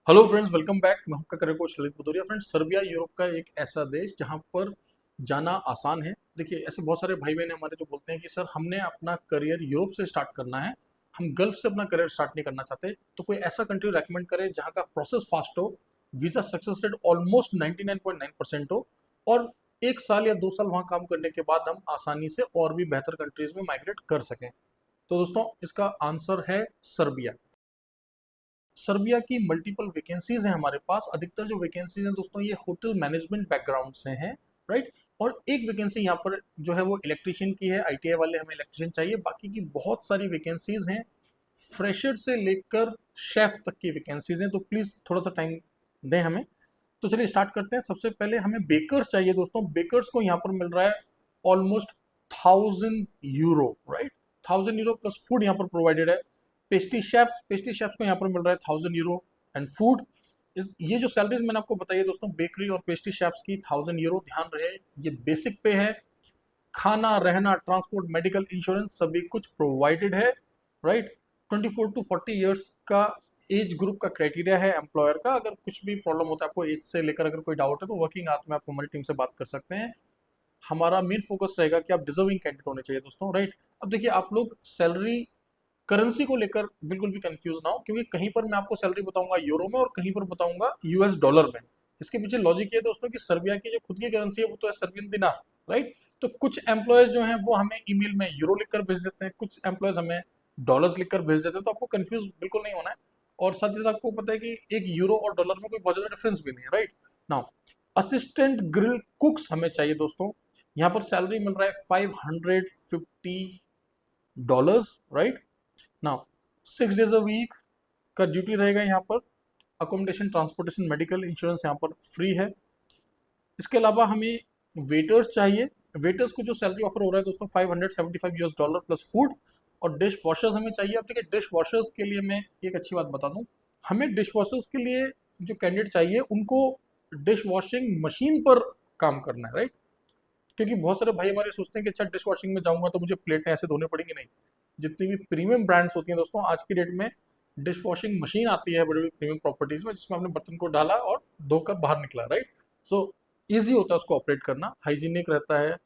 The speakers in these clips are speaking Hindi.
Hello friends, welcome back. मैं आपका career coach Lalit Bhadauria. Friends, Serbia Europe का एक ऐसा देश जहां पर जाना आसान है। देखिए, ऐसे बहुत सारे भाई बहन हमारे जो बोलते हैं कि सर हमने अपना करियर यूरोप से स्टार्ट करना है, हम गल्फ से अपना करियर स्टार्ट नहीं करना चाहते। तो कोई ऐसा कंट्री रेकमेंड करें जहां का प्रोसेस फास्ट हो, वीज़ा सक्सेस रेट ऑलमोस्ट 99.9% हो, और 1 साल या 2 साल वहां काम करने के बाद हम आसानी से और भी बेहतर कंट्रीज में माइग्रेट कर सकें। तो दोस्तों, इसका आंसर है सर्बिया। सर्बिया की मल्टीपल वैकेंसीज हैं हमारे पास। अधिकतर जो वैकेंसीज हैं दोस्तों, ये होटल मैनेजमेंट बैकग्राउंड से हैं, राइट। और एक वैकेंसी यहाँ पर जो है वो इलेक्ट्रिशियन की है। आईटीआई वाले हमें इलेक्ट्रिशियन चाहिए। बाकी की बहुत सारी वैकेंसीज हैं, फ्रेशर से लेकर शेफ तक की वैकेंसीज हैं। तो प्लीज़ थोड़ा सा टाइम दें हमें। तो चलिए स्टार्ट करते हैं। सबसे पहले हमें बेकर्स चाहिए दोस्तों। बेकर्स को यहाँ पर मिल रहा है almost 1000 euro, right. 1000 euro plus food यहाँ पर प्रोवाइडेड है। पेस्ट्री शेफ्स को यहाँ पर मिल रहा है 1000 यूरो एंड फूड। ये जो सैलरीज मैंने आपको बताई है दोस्तों, बेकरी और पेस्ट्री शेफ्स की 1000 यूरो, ध्यान रहे ये बेसिक पे है। खाना, रहना, ट्रांसपोर्ट, मेडिकल, इंश्योरेंस सभी कुछ प्रोवाइडेड है, राइट। 24 to 40 ईयर्स का एज ग्रुप का क्राइटेरिया है एम्प्लॉयर का। अगर कुछ भी प्रॉब्लम होता है आपको एज से लेकर, अगर कोई डाउट है तो वर्किंग आवर्स में आप हमारी टीम से बात कर सकते हैं। हमारा मेन फोकस रहेगा कि आप डिजर्विंग कैंडिडेट होने चाहिए दोस्तों, राइट। अब देखिए, आप लोग सैलरी करेंसी को लेकर बिल्कुल भी कंफ्यूज ना हो, क्योंकि कहीं पर मैं आपको सैलरी बताऊंगा यूरो में और कहीं पर बताऊंगा यूएस डॉलर में। इसके पीछे लॉजिक ये दोस्तों कि सर्बिया की जो खुद की करेंसी है वो तो है सर्बियन दिनार, राइट। तो कुछ एम्प्लॉयज जो हैं वो हमें ईमेल में यूरो लिखकर भेज देते हैं, कुछ एम्प्लॉयज हमें डॉलर्स लिखकर भेज देते हैं। तो आपको कंफ्यूज बिल्कुल नहीं होना है। और साथ ही साथ आपको पता है कि एक यूरो और डॉलर में कोई बहुत ज्यादा डिफरेंस भी नहीं है, राइट। नाउ, असिस्टेंट ग्रिल कुक्स हमें चाहिए दोस्तों। यहाँ पर सैलरी मिल रहा है $550, right. Now, 6 days a week का ड्यूटी रहेगा यहाँ पर। अकोमोडेशन, ट्रांसपोर्टेशन, मेडिकल, इंश्योरेंस यहाँ पर फ्री है। इसके अलावा हमें वेटर्स चाहिए। वेटर्स को जो सैलरी ऑफर हो रहा है दोस्तों, $575 प्लस फूड। और डिश वॉशर्स हमें चाहिए। अब देखिए, डिश वॉशर्स के लिए मैं एक अच्छी बात बता दूं, हमें डिश वॉशर्स के लिए जो कैंडिडेट चाहिए उनको डिश वॉशिंग मशीन पर काम करना है, राइट। क्योंकि बहुत सारे भाई हमारे सोचते हैं कि अच्छा, डिश वॉशिंग में जाऊंगा तो मुझे प्लेटें ऐसे धोने पड़ेंगी। नहीं, जितनी भी प्रीमियम ब्रांड्स होती हैं दोस्तों आज की डेट में, डिश वॉशिंग मशीन आती है बड़ी बड़ी प्रीमियम प्रॉपर्टीज में, जिसमें आपने बर्तन को डाला और धोकर बाहर निकला, राइट। सो ईजी होता है उसको ऑपरेट करना, हाइजीनिक रहता है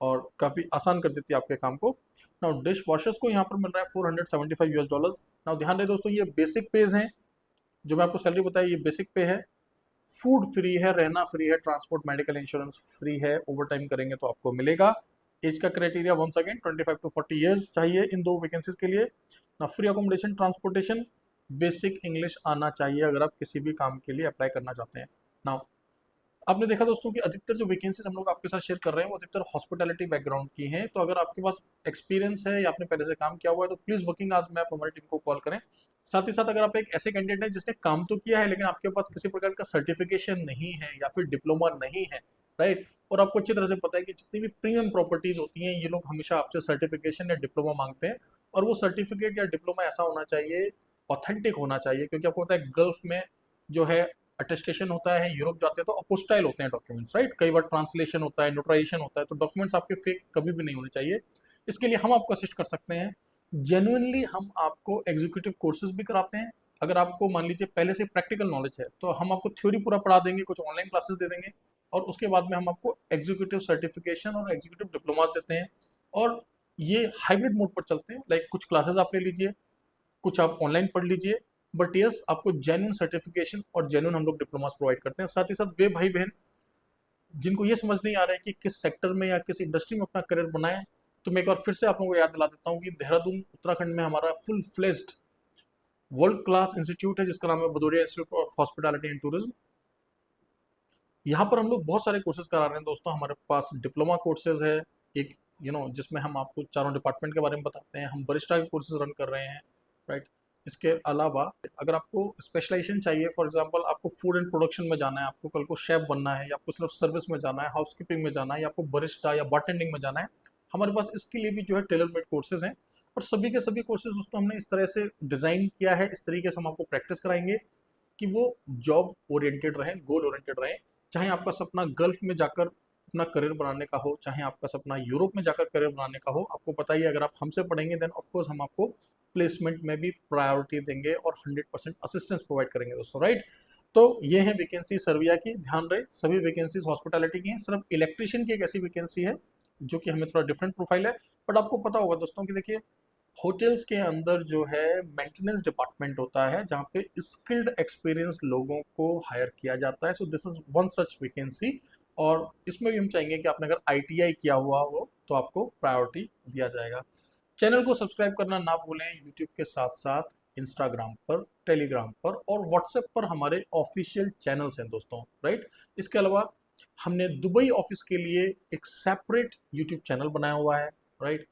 और काफ़ी आसान कर देती है आपके काम को। नाउ, डिश वॉशर्स को यहाँ पर मिल रहा है $475। नाउ ध्यान रहे दोस्तों, ये बेसिक पेज हैं। जो मैं आपको सैलरी बताई ये बेसिक पे है। फूड फ्री है, रहना फ्री है, ट्रांसपोर्ट, मेडिकल, इंश्योरेंस फ्री है। ओवर टाइम करेंगे तो आपको मिलेगा। एज का criteria once again 25 to 40 years चाहिए इन दो वैकेंसीज के लिए ना। Free accommodation, transportation, basic English आना चाहिए अगर आप किसी भी काम के लिए अप्लाई करना चाहते हैं ना। आपने देखा दोस्तों कि अधिकतर जो वैकेंसीज हम लोग आपके साथ शेयर कर रहे हैं वो अधिकतर हॉस्पिटैलिटी बैकग्राउंड की हैं। तो अगर आपके पास एक्सपीरियंस है या आपने पहले से काम किया हुआ है तो प्लीज़ वर्किंग आवर्स में आप हमारी टीम को कॉल करें। साथ ही साथ अगर आप एक ऐसे कैंडिडेट हैं जिसने काम तो किया है लेकिन आपके पास किसी प्रकार का सर्टिफिकेशन नहीं है या फिर डिप्लोमा नहीं है, राइट। और आपको अच्छी तरह से पता है कि जितनी भी प्रीमियम प्रॉपर्टीज होती हैं ये लोग हमेशा आपसे सर्टिफिकेशन या डिप्लोमा मांगते हैं। और वो सर्टिफिकेट या डिप्लोमा ऐसा होना चाहिए, ऑथेंटिक होना चाहिए, क्योंकि आपको पता है गल्फ में जो है अटेस्टेशन होता है। यूरोप जाते हैं तो अपोस्टाइल होते हैं डॉक्यूमेंट्स, राइट। कई बार ट्रांसलेशन होता है, नोटराइजेशन होता है, तो डॉक्यूमेंट्स आपके फेक कभी भी नहीं होने चाहिए। इसके लिए हम आपको असिस्ट कर सकते हैं। जेन्युइनली हम आपको एग्जीक्यूटिव कोर्सेज भी कराते हैं। अगर आपको मान लीजिए पहले से प्रैक्टिकल नॉलेज है तो हम आपको थ्योरी पूरा पढ़ा देंगे, कुछ ऑनलाइन क्लासेस दे देंगे, और उसके बाद में हम आपको एग्जीक्यूटिव सर्टिफिकेशन और एग्जीक्यूटिव डिप्लोमास देते हैं। और ये हाइब्रिड मोड पर चलते हैं, लाइक कुछ क्लासेस आप ले लीजिए, कुछ आप ऑनलाइन पढ़ लीजिए, बट यस आपको जेन्युइन सर्टिफिकेशन और जेन्युइन हम लोग डिप्लोमास प्रोवाइड करते हैं। साथ ही साथ वे भाई बहन जिनको ये समझ नहीं आ रहा है कि किस सेक्टर में या किस इंडस्ट्री में अपना करियर बनाएं, तो मैं एक बार फिर से आप लोगों को याद दिला देता हूँ कि देहरादून उत्तराखंड में हमारा full fledged world class institute है जिसका नाम है Bhadauria institute of hospitality and tourism. यहाँ पर हम लोग बहुत सारे कोर्सेज करा रहे हैं दोस्तों। हमारे पास डिप्लोमा कोर्सेज है, एक जिसमें हम आपको चारों डिपार्टमेंट के बारे में बताते हैं। हम बरिस्टा के कोर्सेज रन कर रहे हैं, राइट। इसके अलावा अगर आपको स्पेशलाइजेशन चाहिए, फॉर एग्जांपल आपको फूड एंड प्रोडक्शन में जाना है, आपको कल को शेफ बनना है, या आपको सिर्फ सर्विस में जाना है, हाउसकीपिंग में जाना है, या आपको बरिस्टा या बारटेंडिंग में जाना है, हमारे पास इसके लिए भी जो है टेलर मेड कोर्सेज हैं। और सभी के सभी कोर्सेज दोस्तों हमने इस तरह से डिज़ाइन किया है, इस तरीके से हम आपको प्रैक्टिस कराएंगे कि वो जॉब ओरिएंटेड रहें, गोल ओरिएंटेड रहें। चाहे आपका सपना गल्फ में जाकर अपना करियर बनाने का हो, चाहे आपका सपना यूरोप में जाकर करियर बनाने का हो, आपको पता ही है अगर आप हमसे पढ़ेंगे देन ऑफकोर्स हम आपको प्लेसमेंट में भी प्रायोरिटी देंगे और 100% असिस्टेंस प्रोवाइड करेंगे दोस्तों, राइट। तो ये है वैकेंसी सर्विया की, ध्यान रहे सभी वैकेंसीज हॉस्पिटैलिटी की हैं, सिर्फ इलेक्ट्रिशियन की एक ऐसी वैकेंसी है जो कि हमें थोड़ा डिफरेंट प्रोफाइल है। बट आपको पता होगा दोस्तों कि देखिए होटल्स के अंदर जो है मेंटेनेंस डिपार्टमेंट होता है जहाँ पे स्किल्ड एक्सपीरियंस लोगों को हायर किया जाता है। So this is one such vacancy, और इसमें भी हम चाहेंगे कि आपने अगर आईटीआई किया हुआ हो तो आपको प्रायोरिटी दिया जाएगा। चैनल को सब्सक्राइब करना ना भूलें, यूट्यूब के साथ साथ इंस्टाग्राम पर, टेलीग्राम पर और व्हाट्सएप पर हमारे ऑफिशियल चैनल्स हैं दोस्तों, राइट। इसके अलावा हमने दुबई ऑफिस के लिए एक सेपरेट यूट्यूब चैनल बनाया हुआ है, राइट।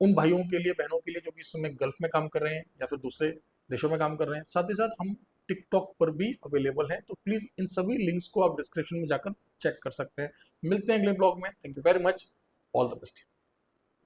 उन भाइयों के लिए, बहनों के लिए जो कि इस समय गल्फ में काम कर रहे हैं या फिर दूसरे देशों में काम कर रहे हैं। साथ ही साथ हम टिकटॉक पर भी अवेलेबल हैं, तो प्लीज़ इन सभी लिंक्स को आप डिस्क्रिप्शन में जाकर चेक कर सकते हैं। मिलते हैं अगले ब्लॉग में। Thank you very much, all the best.